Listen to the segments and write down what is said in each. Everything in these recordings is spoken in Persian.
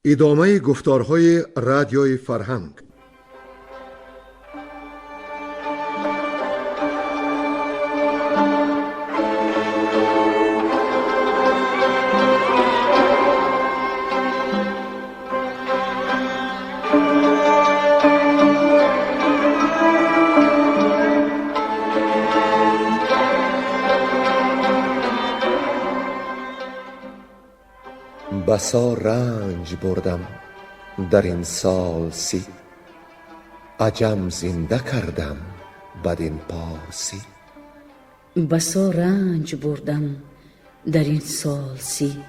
ادامه گفتارهای رادیوی فرهنگ. بسا رنج بردم در این سال سی، عجم زنده کردم بدین پارسی. بسا رنج بردم در این سال سی،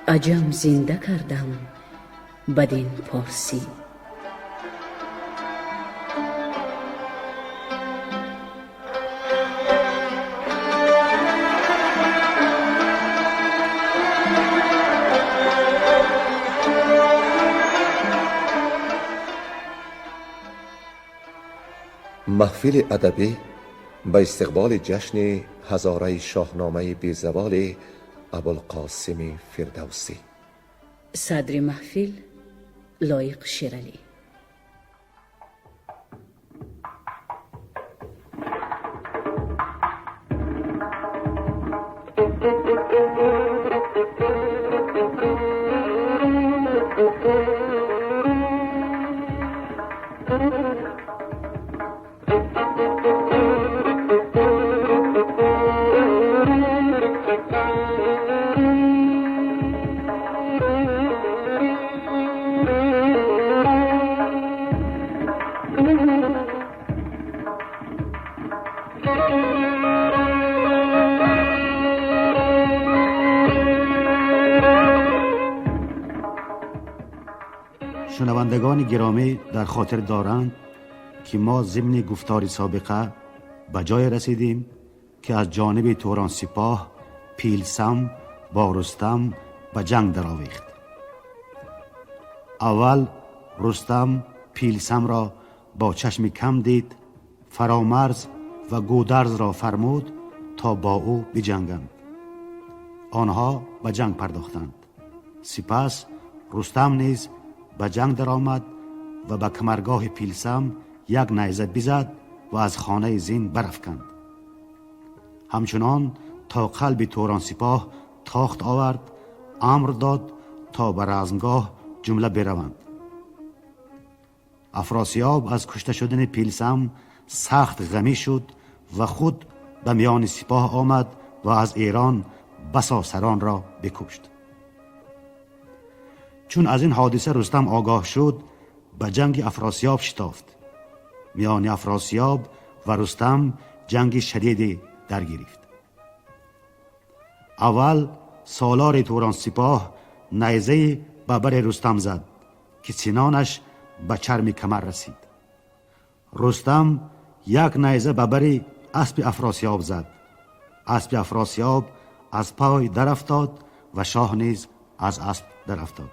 عجم زنده کردم بدین پارسی. محفل ادبی به استقبال جشن هزاره شاهنامه بیزوال ابوالقاسم فردوسی. صدر محفل لایق شیرالی. شنوندگان گرامی در خاطر دارند که ما ضمن گفتار سابقه به جای رسیدیم که از جانب توران سپاه پیلسم با رستم به جنگ درآویخت. اول رستم پیلسم را با چشم کم دید، فرامرز و گودرز را فرمود تا با او بجنگند. آنها به جنگ پرداختند. سپس رستم نیز به جنگ درآمد و به کمرگاه پیلسم یک نیزه بزد و از خانه زین برافکند. همچنان تا قلب توران سپاه تاخت آورد، امر داد تا به رزمگاه جمله بروند. افراسیاب از کشته شدن پیلسم سخت غمی شد و خود به میان سپاه آمد و از ایران بسا سران را بکشت. چون از این حادثه رستم آگاه شد، به جنگ افراسیاب شتافت. میان افراسیاب و رستم جنگ شدیدی در گرفت. اول سالار توران سپاه نیزه به بر رستم زد که سنانش به چرم کمر رسید. رستم یک نیزه به بر اسب افراسیاب زد. اسب افراسیاب از پای در افتاد و شاه نیز از اسب در افتاد.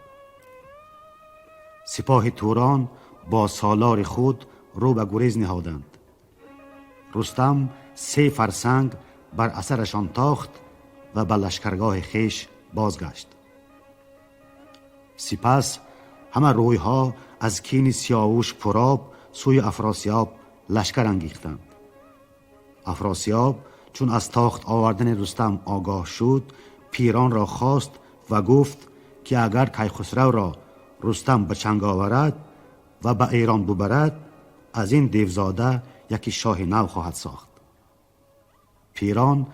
سپاه توران با سالار خود رو به گریز نهادند. رستم 3 فرسنگ بر اثرشان تاخت و به لشکرگاه خیش بازگشت. سپس همه رویها از کین سیاووش پرآب سوی افراسیاب لشکر انگیختند. افراسیاب چون از تاخت آوردن رستم آگاه شد، پیران را خواست و گفت که اگر کیخسرو را رستم به چنگ آورد و به ایران ببرد، از این دیوزاده یکی شاه نو خواهد ساخت. پیران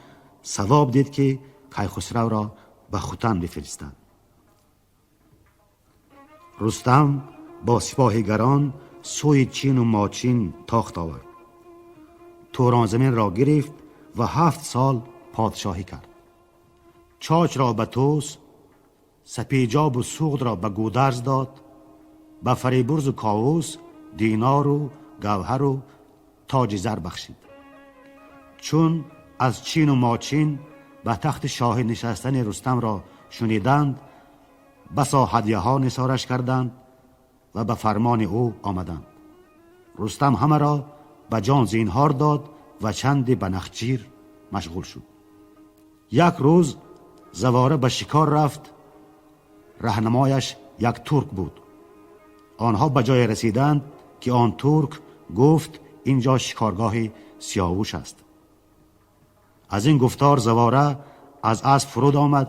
صواب دید که کیخسرو را به خوتن بفرستند. رستم با سپاهیگران سوی چین و ماچین تاخت آورد. توران زمین را گرفت و 7 سال پادشاهی کرد. چاچ را به توس، سپیجاب و سوغد را به گودرز داد، به فریبرز و کاووس دینار و گوهر و تاج زر بخشید. چون از چین و ماچین به تخت شاهی نشستن رستم را شنیدند، بسا هدیه ها نثارش کردند و به فرمان او آمدند. رستم همه را به جان زینهار داد و چندی به نخچیر مشغول شد. یک روز زواره به شکار رفت رهنمایش یک ترک بود. آنها به جای رسیدند که آن ترک گفت اینجا شکارگاه سیاووش است. از این گفتار زواره از اسب فرود آمد،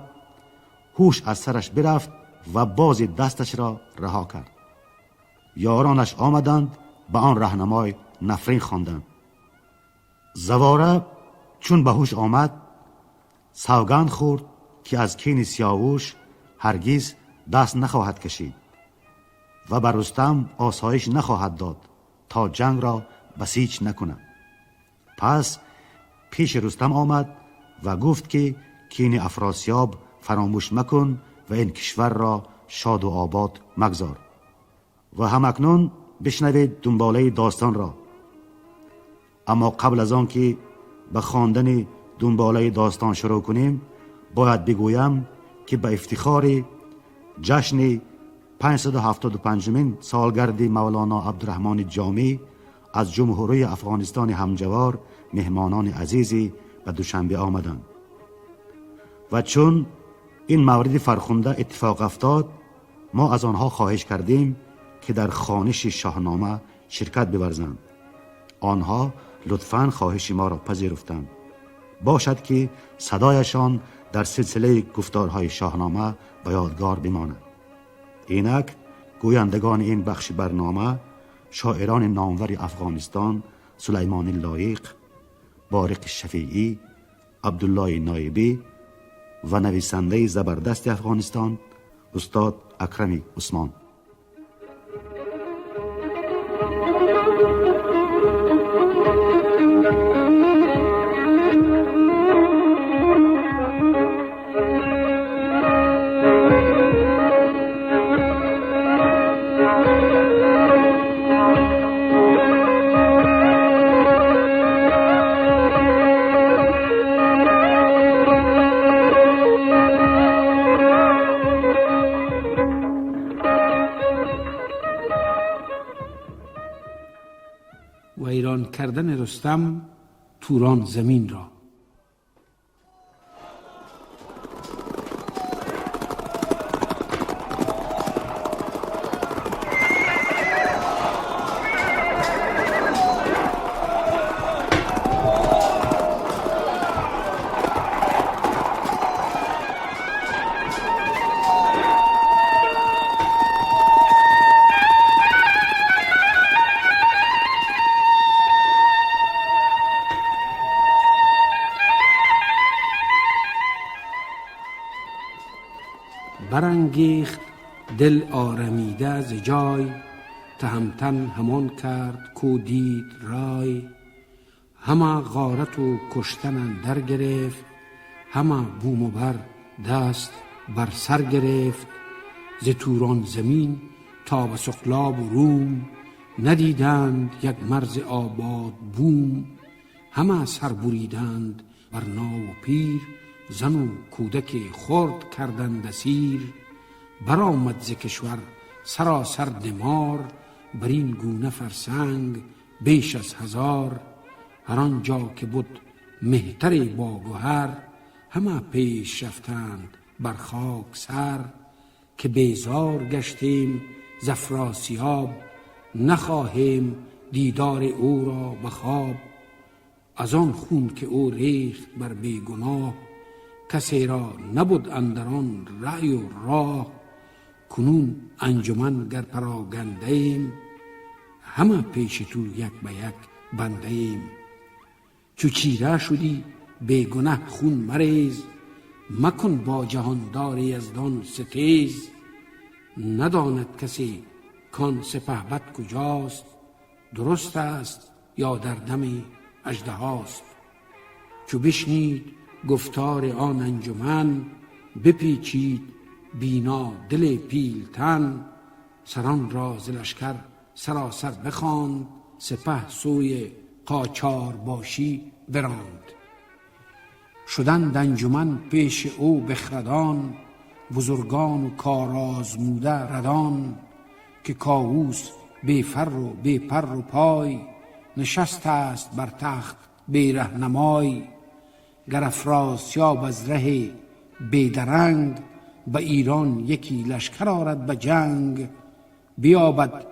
هوش از سرش برفت و باز دستش را رها کرد. یارانش آمدند به آن رهنمای نفرین خواندند. زواره چون به هوش آمد سوگند خورد که از کین سیاووش هرگز دست نخواهد کشید و بر رستم آسایش نخواهد داد تا جنگ را بسیج نکند. پس پیش رستم آمد و گفت که کین افراسیاب فراموش مکن و این کشور را شاد و آباد مگذار. و همکنون بشنوید دنباله داستان را. اما قبل از آن که به خواندن دنباله داستان شروع کنیم، باید بگویم که به افتخار جشن 575مین سالگرد مولانا عبدالرحمن جامی از جمهوری افغانستان همجوار مهمانان عزیزی به دوشنبه آمدند و چون این مورد فرخنده اتفاق افتاد، ما از آنها خواهش کردیم که در خوانش شاهنامه شرکت بورزند. آنها لطفاً خواهش ما را پذیرفتند. باشد که صدایشان در سلسله گفتارهای شاهنامه به یادگار بماند. اینک گویندگان این بخش برنامه شاعران نامور افغانستان سلیمان لایق، بارق شفیعی، عبدالله نایبی و نویسنده زبردست افغانستان استاد اکرم عثمان. ویران کردن رستم توران زمین را. برانگیخت دل آرمیده ز جای، تهمتن همان کرد کو دید رای. همه غارت و کشتن اندر گرفت، همه بوم و بر دست بر سر گرفت. ز توران زمین تا به سقلاب و روم، ندیدند یک مرز آباد بوم. همه سر بریدند بر ناو و پیر، زن و کودک خرد کردند اسیر. برآمد ز کشور سراسر دمار، بر این گونه فرسنگ بیش از 1000. هر آنجا که بود مهتر با گهر، همه پیش رفتند بر خاک سر. که بیزار گشتیم ز افراسیاب، نخواهیم دیدار او را به خواب. از آن خون که او ریخت بر بیگناه، کسی را نبود اندران رأی و راه. کنون انجمن گر پراگنده ایم، همه پیش تو یک به یک بنده ایم. چو چیره شدی بیگنه خون مریز، مکن با جهاندار یزدان ستیز. نداند کسی کان سپهبد کجاست، درست است یا در دم اژدهاست. چو بشنید گفتار آن انجمن، بپیچید بینا دل پیلتن. سران را ز لشکر سراسر بخواند، سپه سوی قاچار باشی براند. شدند انجمن پیش او بخردان، بزرگان و کارآزموده ردان. که کاووس بی فر و بی پر و پای، نشسته است بر تخت بی رهنمای. گر افراسیاب از ره بیدرنگ، به ایران یکی لشکر آرد به جنگ، بیابد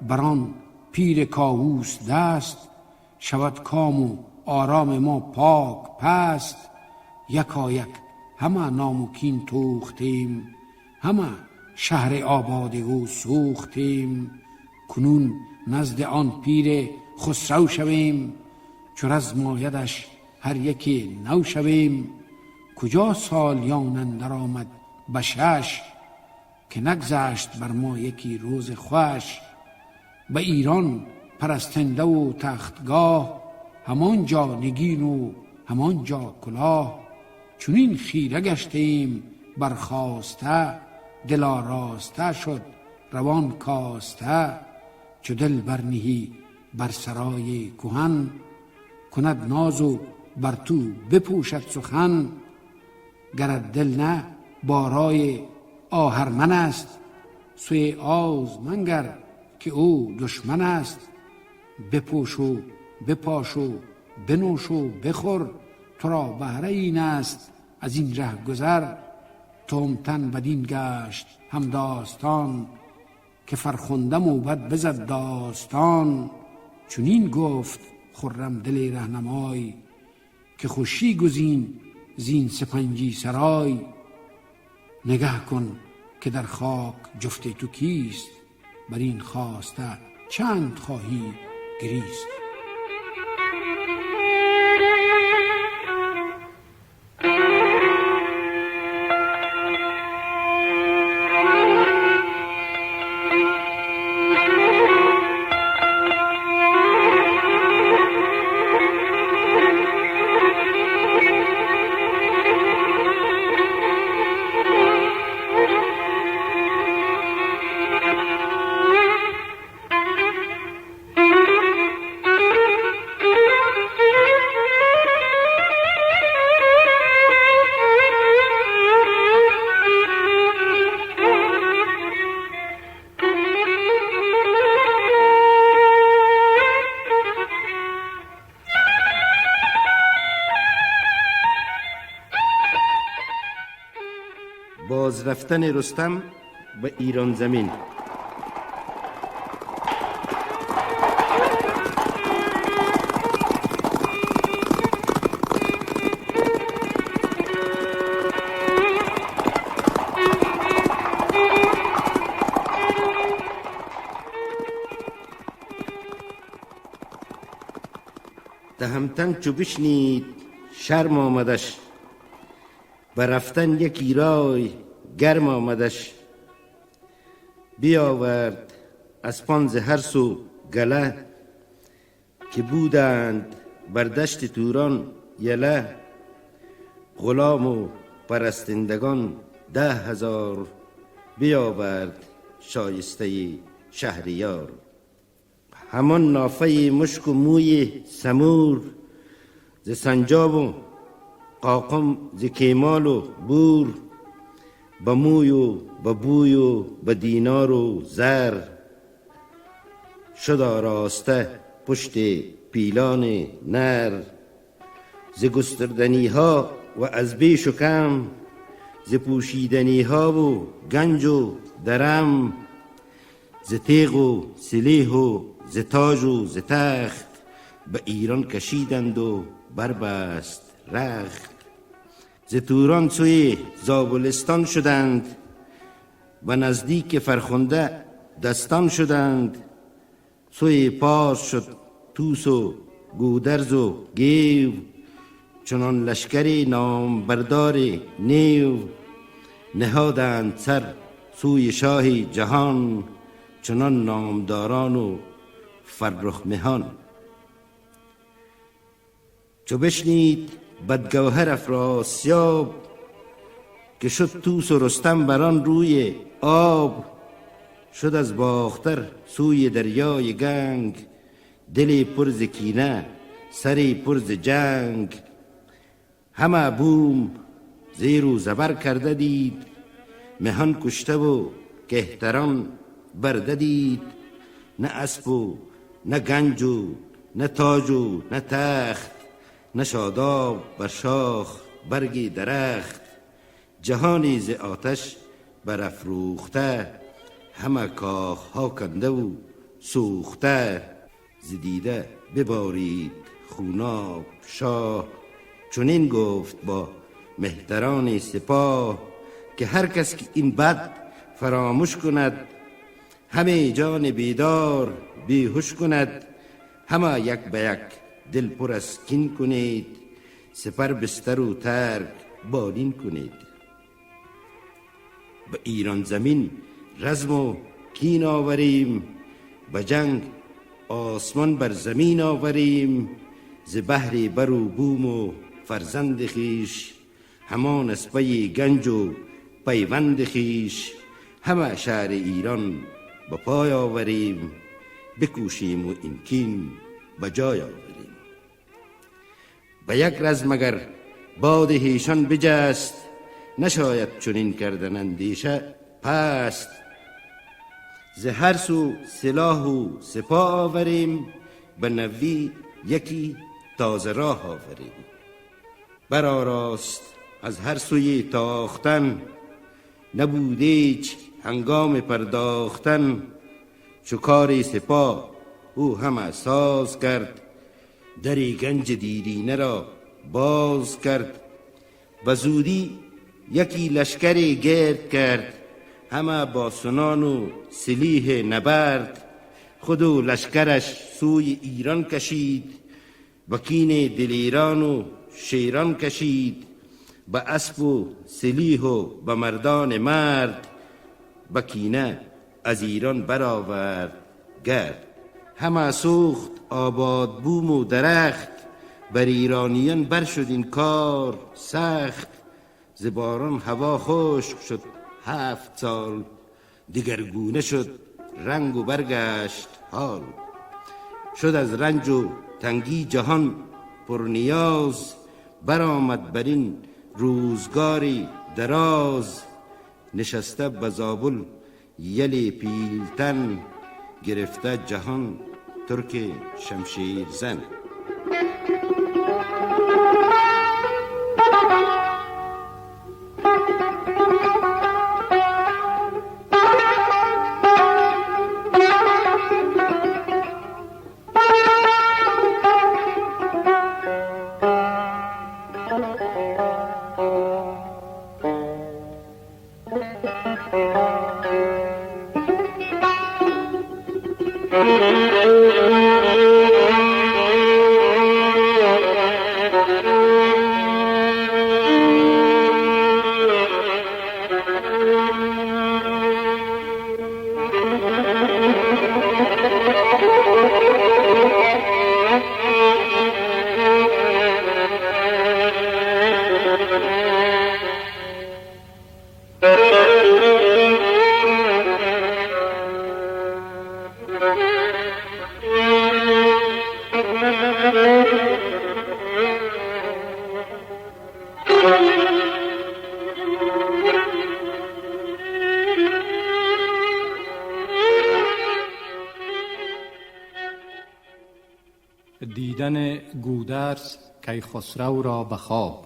بران پیر کاووس دست، شود کام و آرام ما پاک پست. یکایک همه ناموکین توختیم، همه شهر آباد او سوختیم. کنون نزد آن پیر خسرو شویم، چو رزم آیدش هر یکی نو شویم. کجا سالیان اندر آمد به شش، که نگذشت بر ما یکی روز خوش. به ایران پرستنده و تختگاه، همانجا نگین و همانجا کلاه. چونین خیره گشتیم برخاسته، دل آراسته شد روان کاسته. چو دل برنهی بر سرای کهن، کند ناز و بر تو بپوشد سخن. گرت دل نه بارای آهرمن است، سوی آز منگر که او دشمن است. بپوش و بپاش و بنوش و بخور، تو را بهره این است از این ره گذر. تهمتن بدین گشت هم داستان، که فرخنده موبد بزد داستان. چونین گفت خرم دل رهنمای، که خوشی گزین زین سپنجی سرای. نگه کن که در خاک جفت تو کیست، بر این خواسته چند خواهی گریست. باز رفتن رستم به ایران زمین. تهمتن چو بشنید شرم آمدش، برفتن یکی رای گرم آمدش. بیاورد اسپان ز هر سو گله، که بودند بر دشت توران یله. غلام و پرستندگان 10,000، بیاورد شایسته شهریار. همان نافه مشک و موی سمور، ز سنجاب و قاقم ز کیمال و بور. به موی و به بوی و به دینار و زر، شد آراسته پشت پیلان نر. ز گستردنی ها و از بیش و کم، ز پوشیدنی ها و گنج و درم. ز تیغ و سلیح و ز تاج و ز تخت، به ایران کشیدند و بربست رخت. ز توران سوی زابلستان شدند، به نزدیک فرخنده دستان شدند. سوی پارس شد توس و گودرز و گیو، چنان لشکری نامبردار نیو. نهادند سر سوی شاه جهان، چنان نامداران و فرخ مهان. چو بشنید بدگوهر افراسیاب، که شد توس و رستم بران روی آب. شد از باختر سوی دریای گنگ، دلی پر ز کینه سری پر ز جنگ. همه بوم زیر و زبر کرده دید، مهان کشته و کهتران برده دید. نه اسب و نه گنج و نه تاج و نه تخت، نه شاداب بر شاخ برگی درخت. جهانی ز آتش برافروخته، همه کاخ ها کنده و سوخته. زدیده ببارید خوناب شاه، چنین گفت با مهتران سپاه که هر کس که این بد فراموش کند، همه جان بیدار بیهوش کند. همه یک به یک دل پر از کین کنید، سپر بستر و ترک بالین کنید. به ایران زمین رزم و کین آوریم، به جنگ آسمان بر زمین آوریم. ز بهر بر و بوم و فرزند خیش، همان اسپه گنج و پیوند خیش. همه شهر ایران به پای آوریم، بکوشیم و این کین به جای آوریم. به یک رزم اگر باد هیشان بجست، نشاید چنین کردن اندیشه پست. ز هر سو سلاح و سپاه آوریم، به نوی یکی تازه راه آوریم. برآراست از هر سوی تاختن، نبود هیچ هنگام پرداختن. چو کار سپاه او همه ساز کرد، دری گنج دیرینه را باز کرد. و زودی یکی لشکری گرد کرد، همه با سنان و سلیح نبرد. خود و لشکرش سوی ایران کشید، و کین دل ایران و شیران کشید. به اسب و سلیح و به مردان مرد، به کینه از ایران برآورد گرد. همه سوخت آباد بوم و درخت، بر ایرانیان بر شد این کار سخت. ز باران هوا خشک شد 7 سال، دگرگونه شد رنگ و برگشت حال. شد از رنج و تنگی جهان پر نیاز، برآمد بر این روزگاری دراز. نشسته به زابل یل پیلتن، گرفته جهان ترک شمشیر زن. دیدن گودرز کیخسرو را به خواب.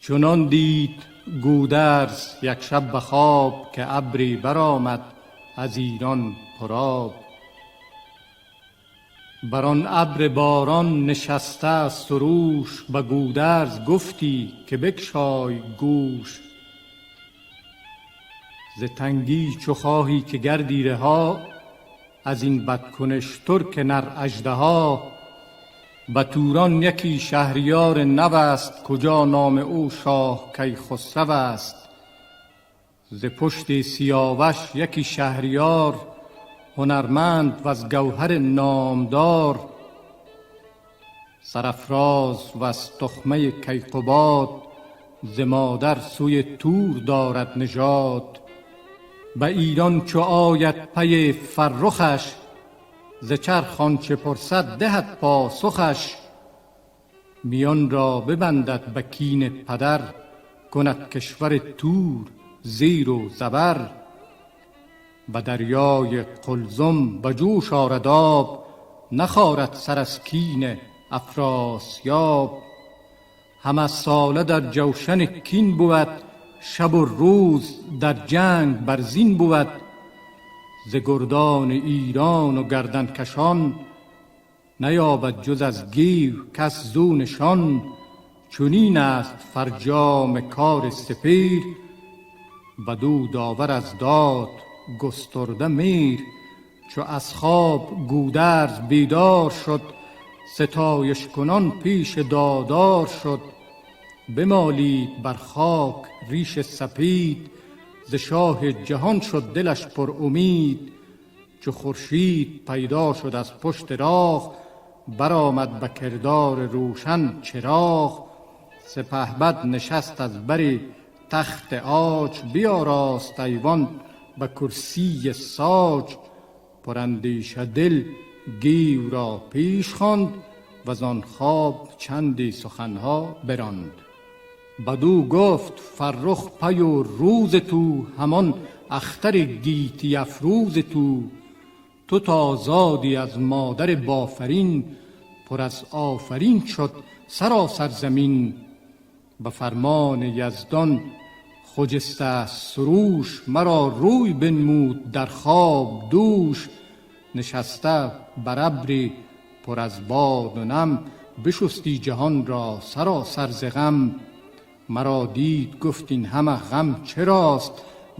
چنان دید گودرز یک شب به خواب، که ابری برآمد از ایران پرآب. بر آن ابر باران نشسته سروش، به گودرز گفتی که بگشای گوش. ز تنگی چو خواهی که گردی رها، از این بدکنش ترک نر اژدها. به توران یکی شهریار نو است، کجا نام او شاه کیخسرو است. ز پشت سیاوش یکی شهریار، هنرمند و از گوهر نامدار. سرافراز و از تخمه کیقباد، ز مادر سوی تور دارد نژاد. به ایران چو آید پی فرخش، ز چرخ آنچه پرسد دهد پاسخش. میان را ببندد به کین پدر، کند کشور تور زیر و زبر. به دریای قلزم به جوش آرد آب، نخارد سر از کین افراسیاب. همه ساله در جوشن کین بود، شب و روز در جنگ بر زین بود. ز گردان ایران و گردنکشان، نیابد جز از گیو کس زو نشان. چنین است فرجام کار سپیر، بدو داور از داد گسترده میر. چو از خواب گودرز بیدار شد، ستایش کنان پیش دادار شد. بمالید بر خاک ریش سپید، ز شاه جهان شد دلش پر امید. چو خورشید پیدا شد از پشت راه، برآمد به کردار روشن چراغ. سپهبد نشست از بر تخت عاج، بیاراست ایوان به کرسی ساج. پراندیشه دل گیو را پیش خواند، وزان خواب چندی سخنها براند. بدو گفت فرخ پی و روز تو، همان اختر گیتی افروز تو. تو تا زادی از مادر بافرین، پر از آفرین شد سراسر زمین. به فرمان یزدان خجسته سروش، مرا روی بنمود در خواب دوش. نشسته بر ابری پر از باد و نم، بشستی جهان را سراسر ز غم. مرا دید گفت این همه غم چراست،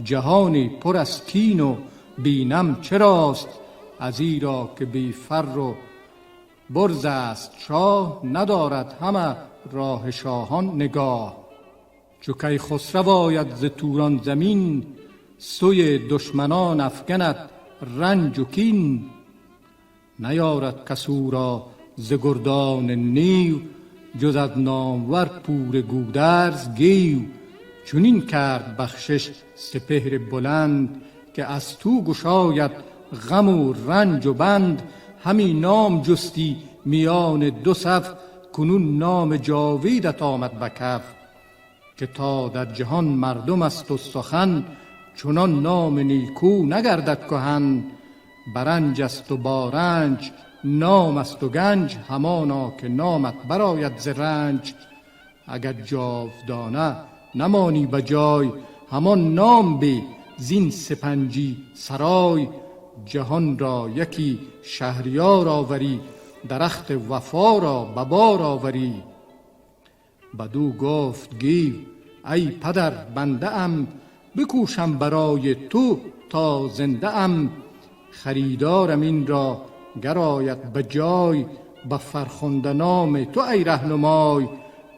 جهانی پر از کین و بینم چراست. ازیرا که بی فر و برز است شاه، ندارد همه راه شاهان نگاه. چو کیخسرو آید ز توران زمین، سوی دشمنان افگند رنج و کین. نیارد کس او را ز گردان نیو، جز از نامور پور گودرز گیو. چنین کرد بخشش سپهر بلند، که از تو گشاید غم و رنج و بند. همی نام جستی میان دو صف، کنون نام جاویدت آمد به کف. که تا در جهان مردم است و سخن، چنان نام نیکو نگردد کهن. برنج است و بارنج نام است و گنج، همانا که نامت برآید ز رنج. اگر جاودانه نمانی به جای، همان نام بی زین سپنجی سرای. جهان را یکی شهریار آوری، درخت وفا را به بار آوری. بدو گفت گیو ای پدر بنده ام، بکوشم برای تو تا زنده ام. خریدارم این را گر آید به جای، به فرخنده نام تو ای رهنمای.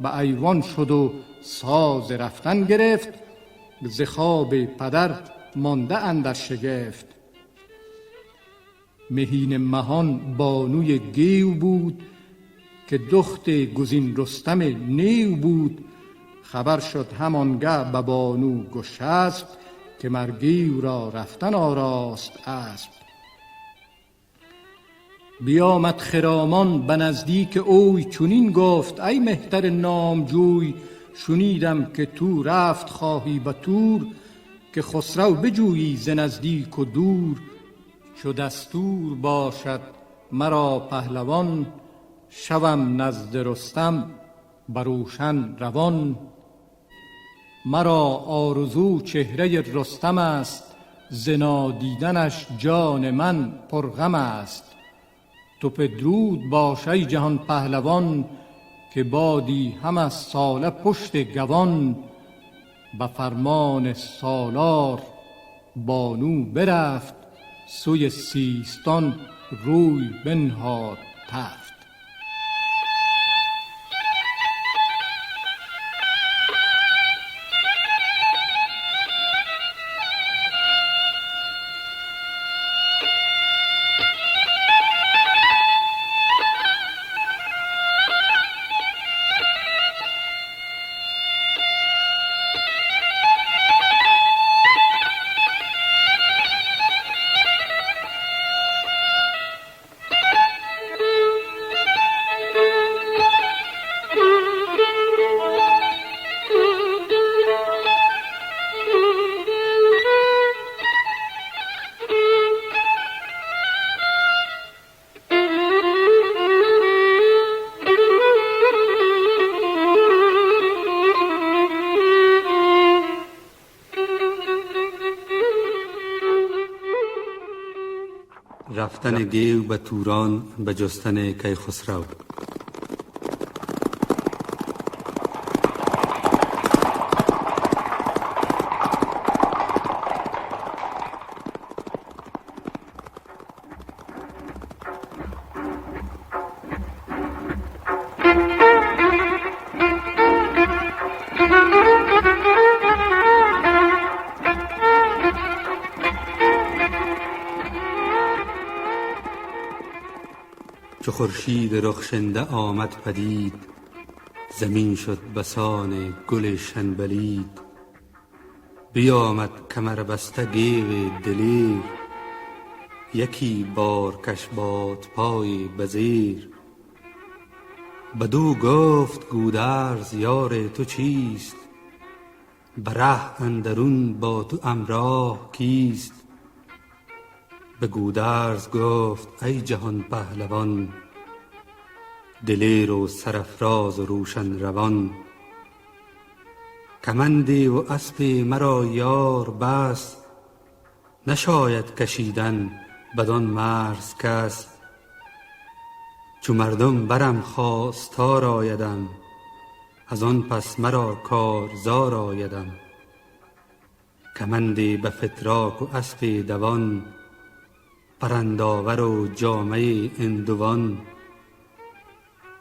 به ایوان شد و ساز رفتن گرفت، ز خواب پدر مانده اندر شگفت. مهین مهان بانوی گیو بود، که دخت گزین رستم نیو بود. خبر شد همانگه به بانو گشسپ، که مر گیو را رفتن آراست اسپ. بیامد خرامان به نزدیک اوی، چنین گفت ای مهتر نامجوی. شنیدم که تو رفت خواهی به تور، که خسرو بجویی ز نزدیک و دور. چو دستور باشد مرا پهلوان، شوم نزد رستم بر روشن روان. مرا آرزو چهره رستم است، ز نادیدنش جان من پرغم است. تو پدرود باش ای جهان پهلوان، که بادی همه ساله پشت گوان. به فرمان سالار بانو برفت، سوی سیستان روی بنهاد تفت. رفتن گیو به توران به جستن کیخسرو. چو خورشید رخشنده آمد پدید، زمین شد بسان گل شنبلید. بیامد کمر بسته گیو دلیر، یکی بار کش باد پای بزیر. بدو گفت گودرز یار تو چیست، بره اندرون با تو امراه کیست؟ به گودرز گفت ای جهان پهلوان، دلیر و سرافراز و روشن روان. کمندی و اسب مرا یار بس، نشاید کشیدن بدان مرز کس. چو مردم برم خواستار آیدم، از آن پس مرا کارزار آیدم. کمندی به فتراک و اسب دوان، پرنداور و جامه اندوان.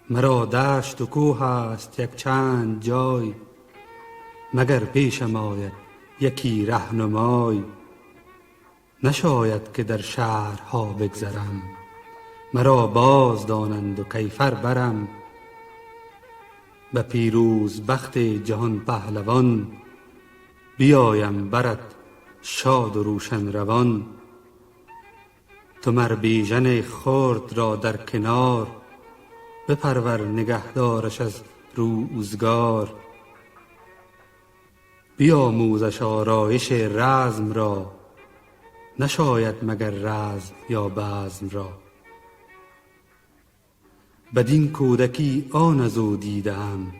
مرا دشت و کوه است یک چند جای، مگر پیشم آید یکی رهنمای. نشاید که در شهرها بگذرم، مرا باز دانند و کیفر برم. به پیروز بخت جهان پهلوان، بیایم برد شاد و روشن روان. تو مر بیژن خرد را در کنار، بپرور نگهدارش از روزگار. بیاموزش آرایش رزم را، نشاید مگر رزم یا بزم را. بدین کودکی آن از او دیدم،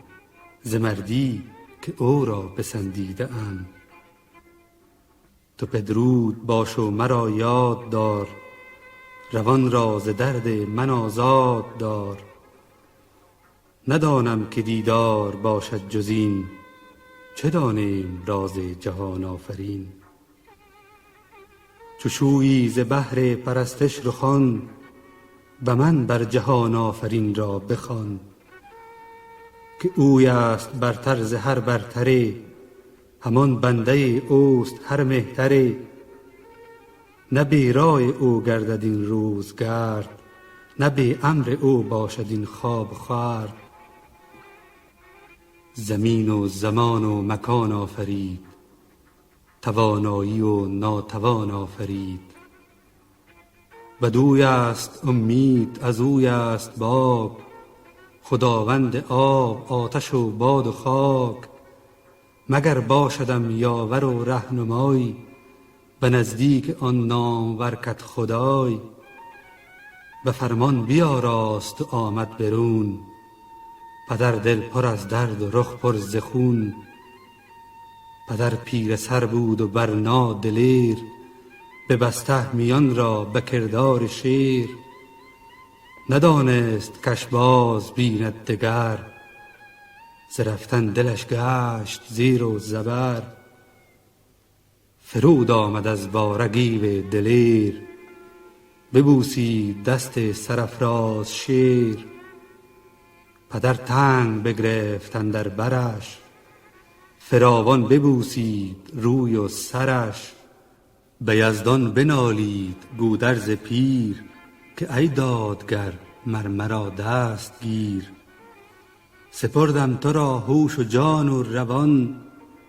ز مردی که او را پسندیدم. تو پدرود باش و مرا یاد دار، روان را ز درد من آزاد دار. ندانم که دیدار باشد جز این، چه دانیم راز جهان آفرین. چو شویی ز بهر پرستش رخان، به من بر جهان آفرین را بخوان. که اوی است برتر ز هر برتره، همان بنده اوست هر مهتره. نه بی رای او گردد این روزگرد، نه بی امر او باشد این خواب خورد. زمین و زمان و مکان آفرید، توانایی و ناتوان آفرید. بدوی است امید از اوی است باب، خداوند آب آتش و باد و خاک. مگر باشدم یاور و رهنمای، به نزدیک آن نامور کت خدای. به فرمان بیاراست و آمد برون، پدر دل پر از درد و رخ پر ز خون. پدر پیر سر بود و برنا دلیر، ببسته میان را به کردار شیر. ندانست کش باز بیند دگر، ز رفتن دلش گشت زیر و زبر. فرود آمد از باره گیو دلیر، ببوسید دست سرافراز شیر. پدر تنگ بگرفت اندر برش، فراوان ببوسید روی و سرش. به یزدان بنالید گودرز پیر، که ای دادگر مر مرا دست گیر. سپردم تو را هوش و جان و روان،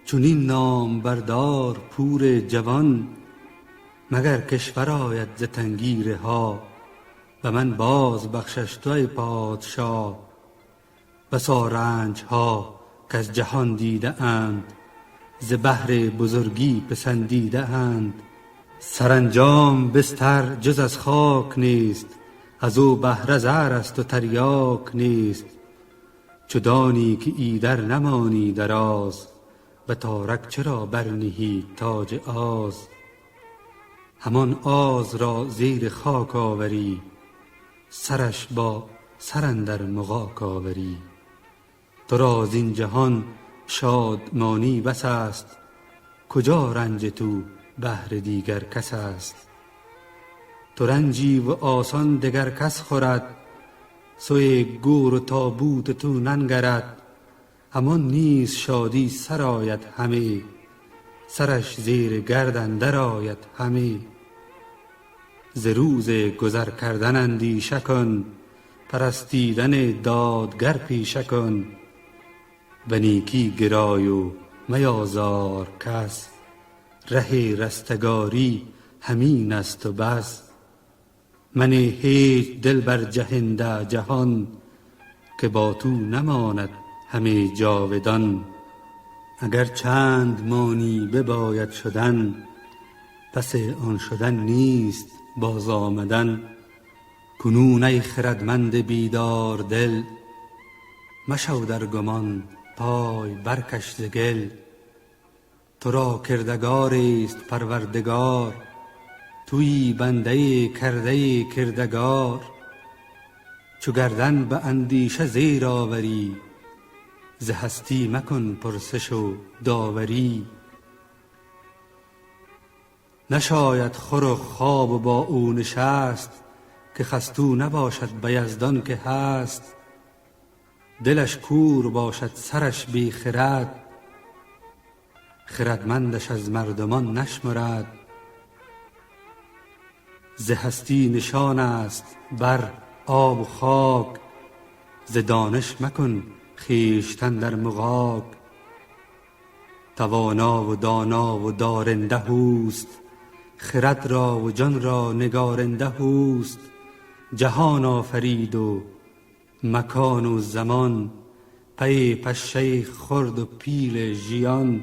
چونین نام بردار پور جوان. مگر کشور آید ز تنگی رها، به من باز بخشش تو ای پادشاه. بسا رنج ها کز جهان دیده اند، ز بهر بزرگی پسندیده اند. سرانجام بستر جز از خاک نیست، از او بهره زر است و تریاک نیست. چو دانی که ایدر نمانی دراز، به تارک چرا برنهی تاج آز. همان آز را زیر خاک آوری، سرش با سرندر مغاک آوری. تو را زین جهان شادمانی بس است، کجا رنج تو بهر دیگر کس است. تو رنجی و آسان دگر کس خورد، سوی گور و تابوت تو ننگرد. همان نیز شادی سر آید همه، سرش زیر گرد اندر آید همه. ز روز گذر کردن اندیشه کن، پرستیدن دادگر پیشه کن. به نیکی گرای و میازار کس، ره رستگاری همین است و بس. من هیچ دل بر جهنده جهان، که با تو نماند همه جاودان. اگر چند مانی بباید شدن، پس آن شدن نیست باز آمدن. کنون ای خردمند بیدار دل، مشو در گمان پای برکش ز گل. تو را کردگاری است پروردگار، تویی بنده کرده کردگار. چو گردن به اندیشه زیر آوری، ز هستی مکن پرسش و داوری. نشاید خور و خواب و با او نشست، که خستو نباشد به یزدان که هست. دلش کور باشد سرش بی خرد، خردمندش از مردمان نشمرد. ز هستی نشان است بر آب و خاک، ز دانش مکن خویشتن در مغاک. توانا و دانا و دارنده اوست، خرد را و جان را نگارنده اوست. جهان آفرید و مکان و زمان، پی پشه خرد و پیل ژیان.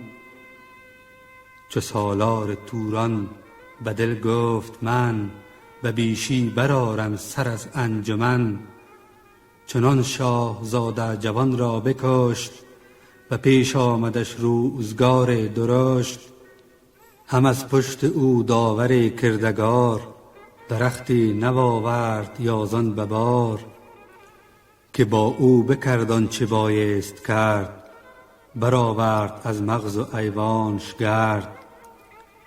چو سالار توران به دل گفت من، به بیشی برآرم سر از انجمن. چنان شاهزاده جوان را بکشت، و پیش آمدش روزگار درشت. هم از پشت او داور کردگار، درختی نوآورد یازان به بار. که با او بکرد آنچه بایست کرد، برآورد از مغز و ایوانش گرد.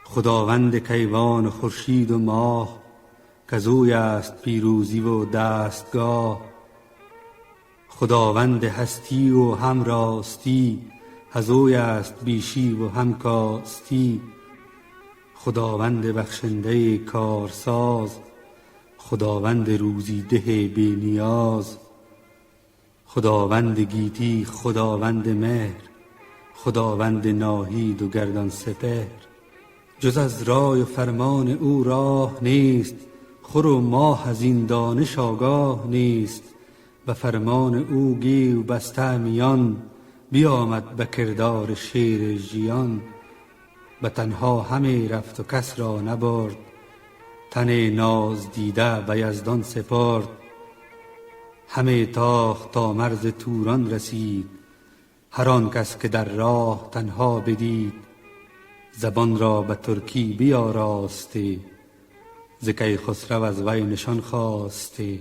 خداوند کیوان و خورشید و ماه، کزوی است پیروزی و دستگاه. خداوند هستی و هم راستی، ازوی است بیشی و هم کاستی. خداوند بخشنده کارساز، خداوند روزی ده بی نیاز. خداوند گیتی خداوند مهر، خداوند ناهید و گردان سپهر. جز از رای و فرمان او راه نیست، خور و ماه از این دانش آگاه نیست. به فرمان او گیو بسته میان، بیامد به کردار شیر ژیان. به تنها همی رفت و کس را نبرد، تن ناز دیده به یزدان سپرد. همی تاخت تا مرز توران رسید، هر آن کس که در راه تنها بدید. زبان را به ترکی بیاراستی، ز کیخسرو از وی نشان خواستی.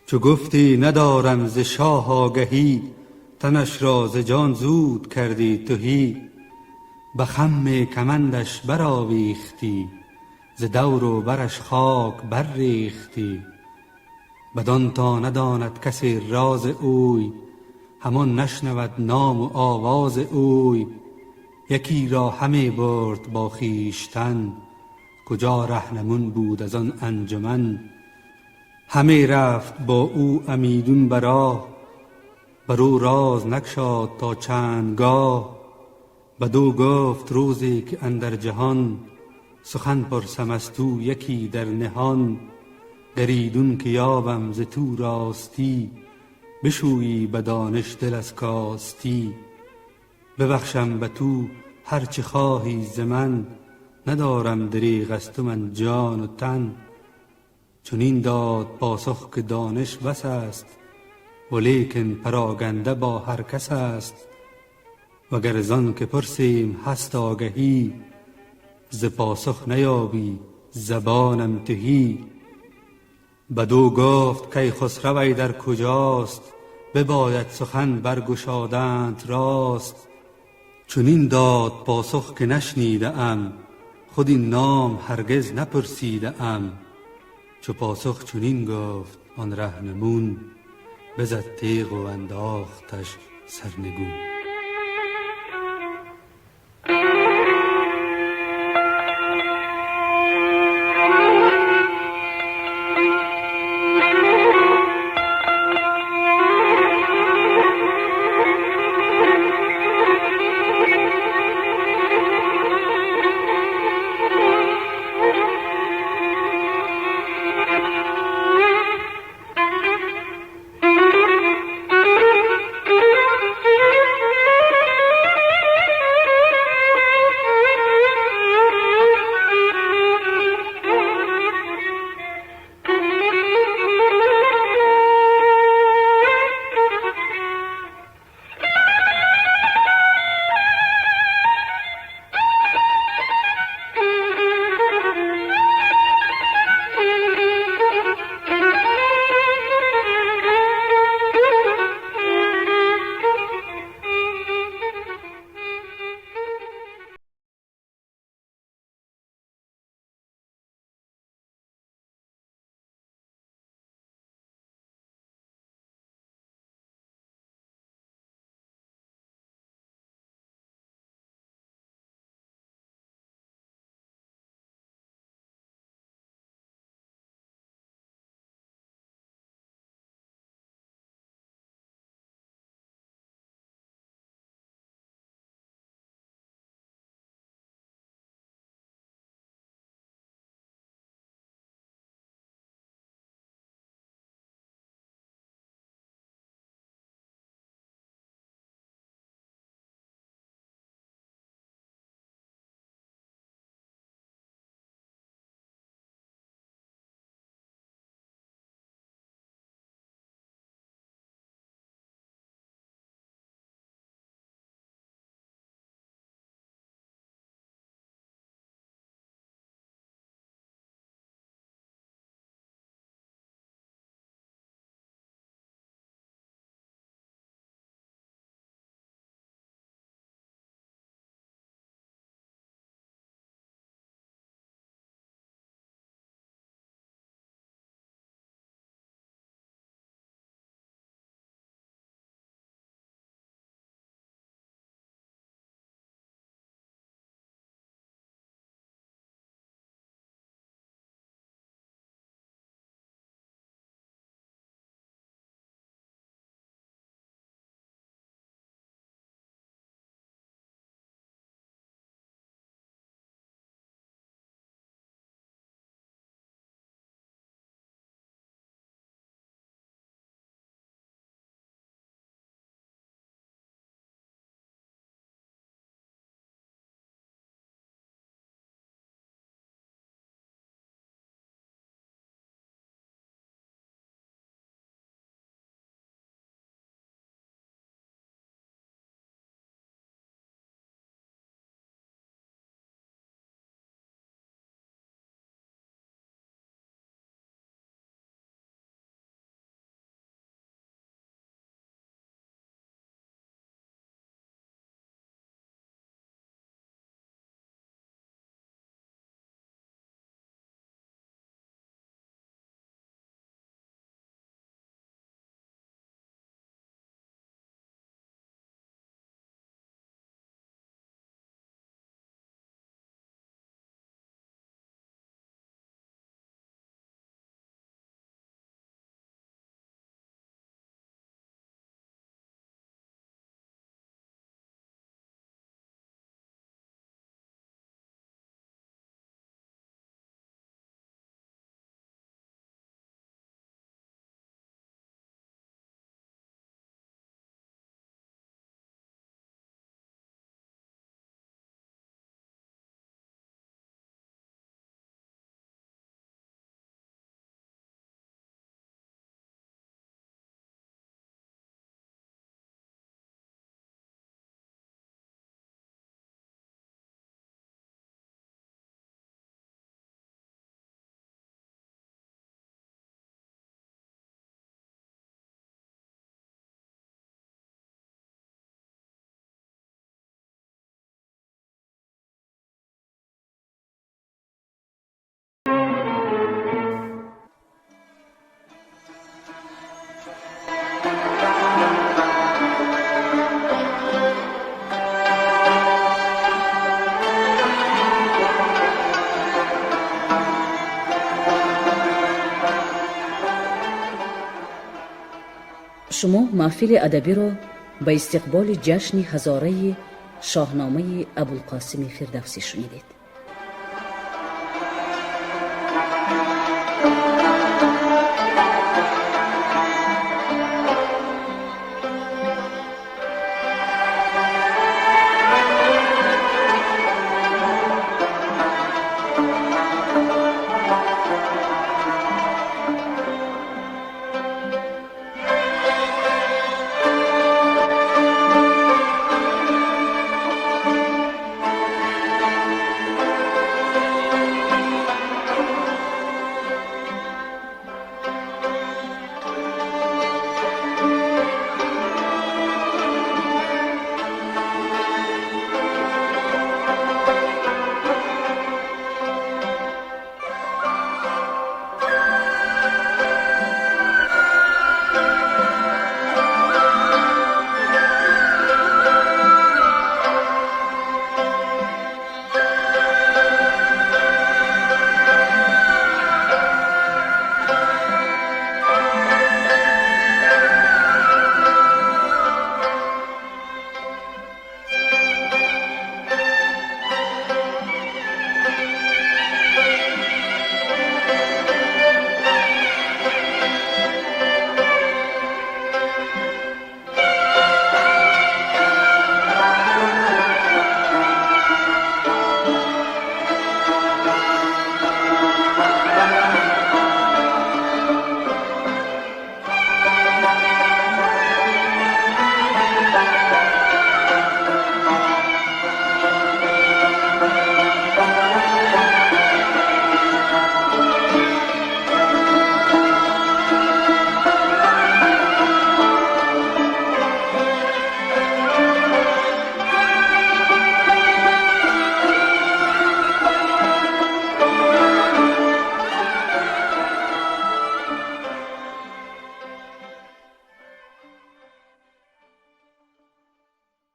چو گفتی ندارم ز شاه آگهی، تنش را ز جان زود کردی تهی. به خم کمندش برآویختی، ز دور و برش خاک برریختی. بدان تا نداند کسی راز اوی، همان نشنود نام و آواز اوی. یکی را همی برد با خویشتن، کجا رهنمون بود از آن انجمن. همی رفت با او امیدون به راه، بر او راز نگشاد تا چندگاه. بدو گفت روزی که اندر جهان، سخن پرسم از تو یکی در نهان. گریدون که یابم ز تو راستی، بشویی به دانش دل از کاستی. ببخشم به تو هر چه خواهی ز من، ندارم دریغ از تو من جان و تن. چنین داد پاسخ که دانش بس است، ولیکن پراگنده با هر کس است. وگر زان که پرسیم هست آگهی، ز پاسخ نیابی زبانم تهی. بدو گفت که خسروی در کجاست، بباید سخن برگشادند راست. چنین داد پاسخ که نشنیده ام، خود این نام هرگز نپرسیده ام. چو پاسخ چنین گفت آن رهنمون، بزد تیغ و انداختش سرنگون. شما محفل ادبی را به استقبال جشن هزاره شاهنامه ابوالقاسم فردوسی شنیدید.